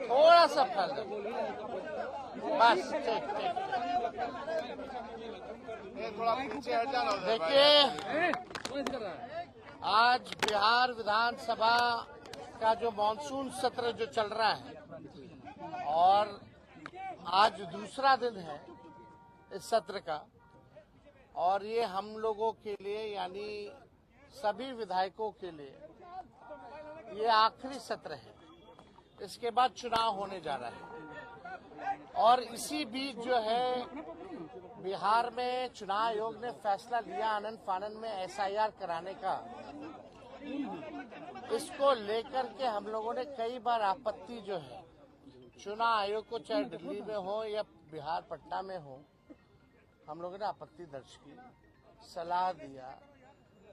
थोड़ा सा फल बस, ठीक। थोड़ा पीछे हट जाना। देखिए, आज बिहार विधानसभा का जो मानसून सत्र जो चल रहा है और आज दूसरा दिन है इस सत्र का, और ये हम लोगों के लिए यानी सभी विधायकों के लिए ये आखिरी सत्र है। इसके बाद चुनाव होने जा रहा है और इसी बीच जो है बिहार में चुनाव आयोग ने फैसला लिया आनन फानन में एसआईआर कराने का। इसको लेकर के हम लोगों ने कई बार आपत्ति जो है चुनाव आयोग को, चाहे दिल्ली में हो या बिहार पटना में हो, हम लोगों ने आपत्ति दर्ज की, सलाह दिया,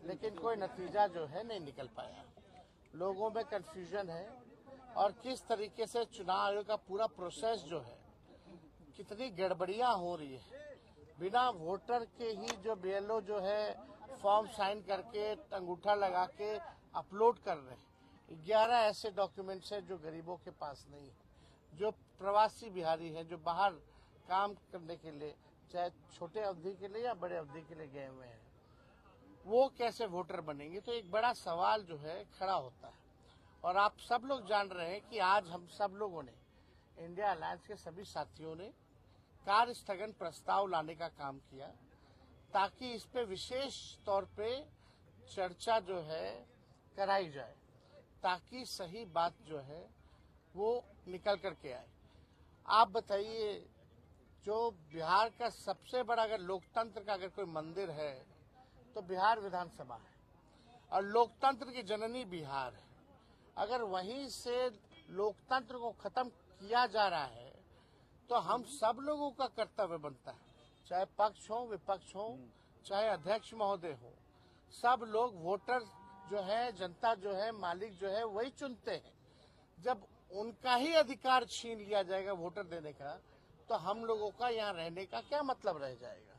लेकिन कोई नतीजा जो है नहीं निकल पाया। लोगों में कंफ्यूजन है और किस तरीके से चुनाव आयोग का पूरा प्रोसेस जो है कितनी गड़बड़ियां हो रही है। बिना वोटर के ही जो बीएलओ जो है फॉर्म साइन करके अंगूठा लगा के अपलोड कर रहे हैं। 11 ऐसे डॉक्यूमेंट्स हैं जो गरीबों के पास नहीं है, जो प्रवासी बिहारी हैं, जो बाहर काम करने के लिए, चाहे छोटे अवधि के लिए या बड़े अवधि के लिए गए हुए हैं, वो कैसे वोटर बनेंगे। तो एक बड़ा सवाल जो है खड़ा होता है। और आप सब लोग जान रहे हैं कि आज हम सब लोगों ने, इंडिया अलायंस के सभी साथियों ने कार्य स्थगन प्रस्ताव लाने का काम किया ताकि इस पे विशेष तौर पे चर्चा जो है कराई जाए, ताकि सही बात जो है वो निकल करके आए। आप बताइए, जो बिहार का सबसे बड़ा अगर लोकतंत्र का अगर कोई मंदिर है तो बिहार विधानसभा है और लोकतंत्र की जननी बिहार है। अगर वहीं से लोकतंत्र को खत्म किया जा रहा है तो हम सब लोगों का कर्तव्य बनता है, चाहे पक्ष हो विपक्ष हो, चाहे अध्यक्ष महोदय हो, सब लोग वोटर जो है, जनता जो है, मालिक जो है वही चुनते हैं। जब उनका ही अधिकार छीन लिया जाएगा वोटर देने का, तो हम लोगों का यहाँ रहने का क्या मतलब रह जाएगा।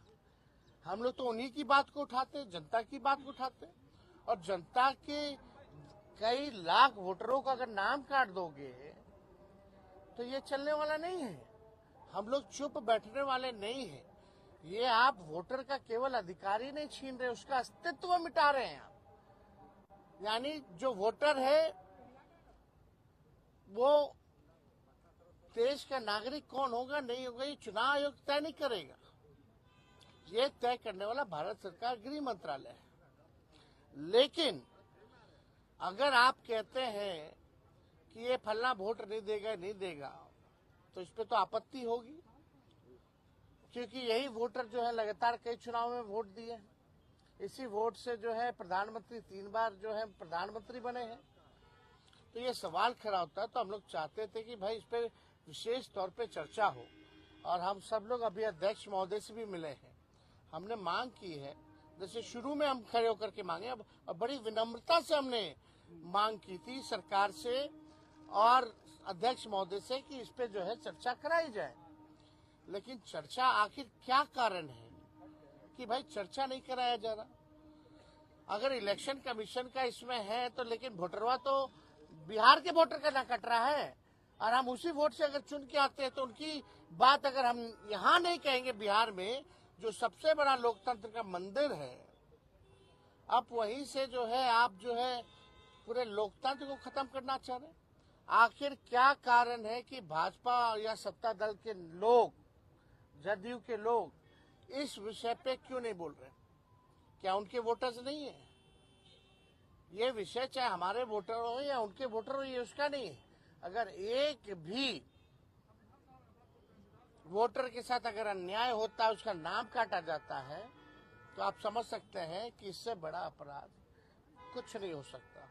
हम लोग तो उन्हीं की बात को उठाते, जनता की बात को उठाते, और जनता के कई लाख वोटरों का अगर नाम काट दोगे तो ये चलने वाला नहीं है। हम लोग चुप बैठने वाले नहीं हैं। ये आप वोटर का केवल अधिकार ही नहीं छीन रहे, उसका अस्तित्व मिटा रहे हैं आप। यानी जो वोटर है वो देश का नागरिक कौन होगा नहीं होगा ये चुनाव आयोग तय नहीं करेगा। ये तय करने वाला भारत सरकार गृह मंत्रालय है। लेकिन अगर आप कहते हैं कि ये फलना वोट नहीं देगा तो इस पे तो आपत्ति होगी, क्योंकि यही वोटर जो है लगातार कई चुनाव में वोट दिए। इसी वोट से जो है प्रधानमंत्री 3 बार जो है प्रधानमंत्री बने हैं। तो ये सवाल खड़ा होता है। तो हम लोग चाहते थे कि भाई इस पे विशेष तौर पे चर्चा हो, और हम सब लोग अभी अध्यक्ष महोदय से भी मिले हैं। हमने मांग की है, जैसे शुरू में हम खड़े होकर के मांगे, अब बड़ी विनम्रता से हमने मांग की थी सरकार से और अध्यक्ष महोदय से कि इस पे जो है चर्चा कराई जाए। लेकिन चर्चा आखिर क्या कारण है कि भाई चर्चा नहीं कराया जा रहा। अगर इलेक्शन कमीशन का इसमें है तो, लेकिन वोटरवा तो बिहार के वोटर का ना कट रहा है, और हम उसी वोट से अगर चुन के आते हैं तो उनकी बात अगर हम यहाँ नहीं कहेंगे, बिहार में जो सबसे बड़ा लोकतंत्र का मंदिर है, अब वहीं से जो है आप जो है पूरे लोकतंत्र को खत्म करना चाह रहे हैं। आखिर क्या कारण है कि भाजपा या सत्ता दल के लोग, जदयू के लोग इस विषय पे क्यों नहीं बोल रहे? क्या उनके वोटर्स नहीं है? ये विषय चाहे हमारे वोटर हो या उनके वोटर हो, ये उसका नहीं है। अगर एक भी वोटर के साथ अगर अन्याय होता है, उसका नाम काटा जाता है, तो आप समझ सकते हैं कि इससे बड़ा अपराध कुछ नहीं हो सकता।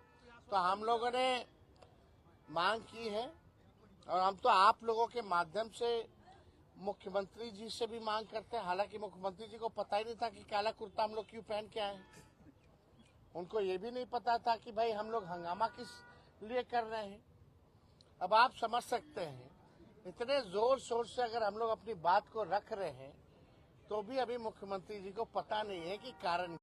तो हम लोगों ने मांग की है, और हम तो आप लोगों के माध्यम से मुख्यमंत्री जी से भी मांग करते हैं। हालांकि मुख्यमंत्री जी को पता ही नहीं था कि काला कुर्ता हम लोग क्यों पहन के आए। उनको ये भी नहीं पता था कि भाई हम लोग हंगामा किस लिए कर रहे हैं। अब आप समझ सकते हैं, इतने जोर शोर से अगर हम लोग अपनी बात को रख रहे हैं तो भी अभी मुख्यमंत्री जी को पता नहीं है कि कारण